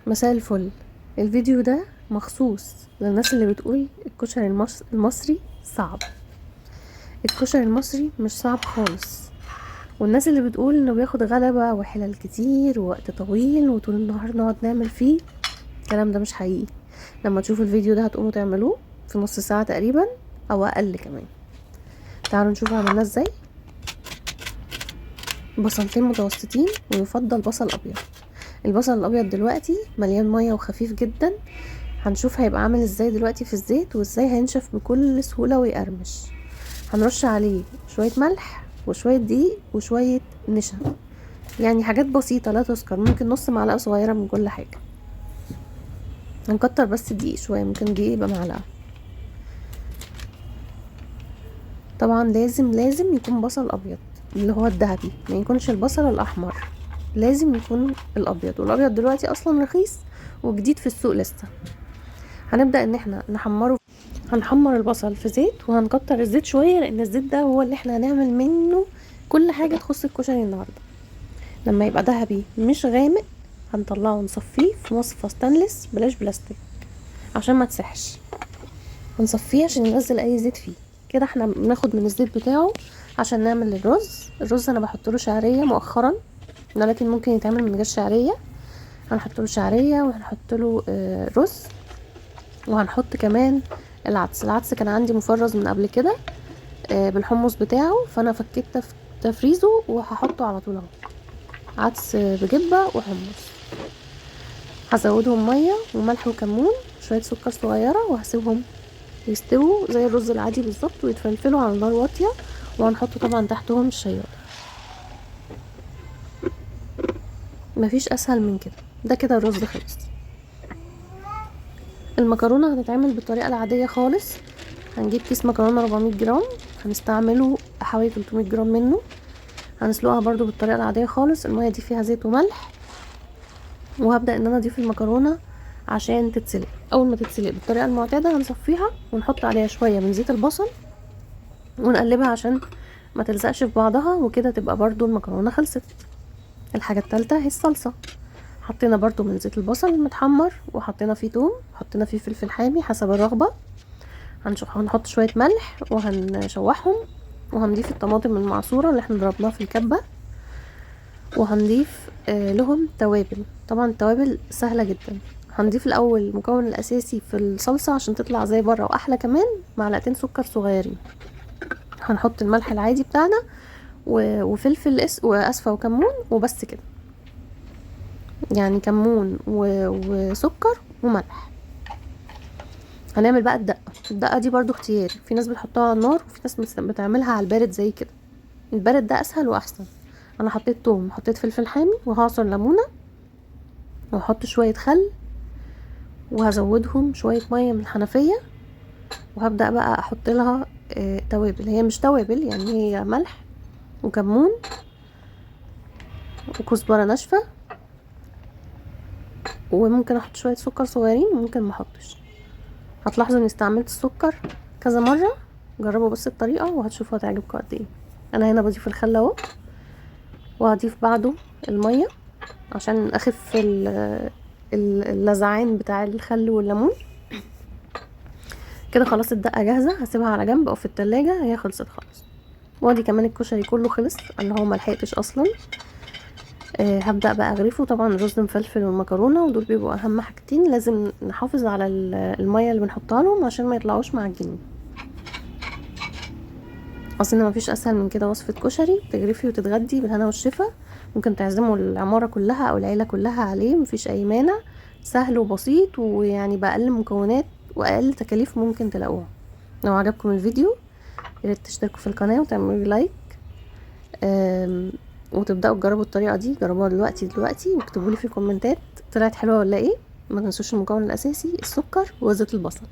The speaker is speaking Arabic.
مساء الفل. الفيديو ده مخصوص للناس اللي بتقول الكشري المصري صعب. الكشري المصري مش صعب خالص، والناس اللي بتقول انه بياخد غلبة وحلال كتير ووقت طويل وطول النهار نقعد نعمل فيه، الكلام ده مش حقيقي. لما تشوفوا الفيديو ده هتقوموا تعملوه في نص ساعة تقريبا او اقل كمان. تعالوا نشوف عملناه ازاي. بصلتين متوسطين، ويفضل بصل ابيض. البصل الابيض دلوقتي مليان مية وخفيف جدا، هنشوف هيبقى عامل ازاي دلوقتي في الزيت، وازاي هينشف بكل سهولة ويقرمش. هنرش عليه شوية ملح وشوية دقيق وشوية نشا، يعني حاجات بسيطة لا تذكر، ممكن نص معلقة صغيرة من كل حاجة. هنكتر بس الدقيق شوية، ممكن دقيق يبقى معلقة. طبعا لازم يكون بصل ابيض، اللي هو الذهبي، ما يكونش البصل الاحمر، لازم يكون الابيض. والابيض دلوقتي اصلا رخيص وجديد في السوق لسه. هنبدأ ان احنا نحمره. هنحمر البصل في زيت، وهنكتر الزيت شوية لان الزيت ده هو اللي احنا هنعمل منه كل حاجة تخص الكشري النهاردة. لما يبقى ذهبي مش غامق هنطلعه ونصفيه في مصفى ستانلس، بلاش بلاستيك عشان ما تسحش. هنصفيه عشان ننزل اي زيت فيه. كده احنا بناخد من الزيت بتاعه عشان نعمل الرز انا بحط له شعرية مؤخرا، ولكن ممكن يتعمل من غير شعرية. هنحط له شعرية وهنحط له رز، وهنحط كمان العدس كان عندي مفرز من قبل كده بالحمص بتاعه، فانا فكيت تفريزه وهحطه على طول اهو. عدس بجبه وحمص. هزودهم ميه وملح وكمون وشويه سكر صغيره، وهسيبهم يستووا زي الرز العادي بالظبط، ويتفلفلوا على نار واطيه. وهنحط طبعا تحتهم الشياطه. مفيش اسهل من كده. ده كده الرز خلص. المكرونه هتتعمل بالطريقه العاديه خالص. هنجيب كيس مكرونه 400 جرام، هنستعمله حوالي 300 جرام منه. هنسلقها برضو بالطريقه العاديه خالص. الميه دي فيها زيت وملح، وهبدا ان انا اضيف المكرونه عشان تتسلق. اول ما تتسلق بالطريقه المعتاده هنصفيها ونحط عليها شويه من زيت البصل ونقلبها عشان ما تلزقش في بعضها، وكده تبقى برضو المكرونه خلصت. الحاجه الثالثه هي الصلصه. حطينا برضو من زيت البصل المتحمر، وحطينا فيه توم، حطينا فيه فلفل حامي حسب الرغبه. هنحط شويه ملح وهنشوحهم، وهنضيف الطماطم المعصوره اللي احنا ضربناها في الكبه، وهنضيف لهم توابل. طبعا التوابل سهله جدا. هنضيف الاول المكون الاساسي في الصلصه عشان تطلع زي بره واحلى كمان، معلقتين سكر صغيرين. هنحط الملح العادي بتاعنا وفلفل واسفه وكمون، وبس كده. يعني كمون وسكر وملح. هنعمل بقى الدقه دي برضو اختياري، في ناس بتحطها على النار وفي ناس بتعملها على البارد زي كده. البارد ده اسهل واحسن. انا حطيت توم، حطيت فلفل حامي، وهعصر ليمونه، وهحط شويه خل، وهزودهم شويه ميه من الحنفيه، وهبدا بقى احط لها توابل. هي مش توابل، يعني هي ملح وكمون وكزبره ناشفه، وممكن احط شويه سكر صغيرين وممكن ما احطش. هتلاحظوا اني استعملت السكر كذا مره. جربوا بس الطريقه وهتشوفوا هتعجبكم قد ايه. انا هنا بضيف الخل اهو، وهضيف بعده الميه عشان اخف اللذعان بتاع الخل والليمون. كده خلاص الدقه جاهزه، هسيبها على جنب او في التلاجة، هي خلصت خلاص. وادي كمان الكشري كله خلص، اللي هو ملحقتش اصلا. هبدا بقى اغرفه. طبعا الرز مفلفل والمكرونه، ودول بيبقوا اهم حاجتين. لازم نحافظ على الميه اللي بنحطها لهم عشان ما يطلعوش معجنين. اصلا مفيش اسهل من كده وصفه كشري تغرفي وتتغدي بالهنا والشفا. ممكن تعزموا العماره كلها او العيله كلها عليه، مفيش اي مانع. سهل وبسيط، ويعني باقل مكونات واقل تكاليف ممكن تلاقوها. لو عجبكم الفيديو ياريت تشتركوا في القناه وتعملوا لي لايك، وتبداوا تجربوا الطريقه دي. جربوها دلوقتي واكتبوا لي في الكومنتات طلعت حلوه ولا ايه. ما تنسوش المكون الاساسي السكر وزيت البصل.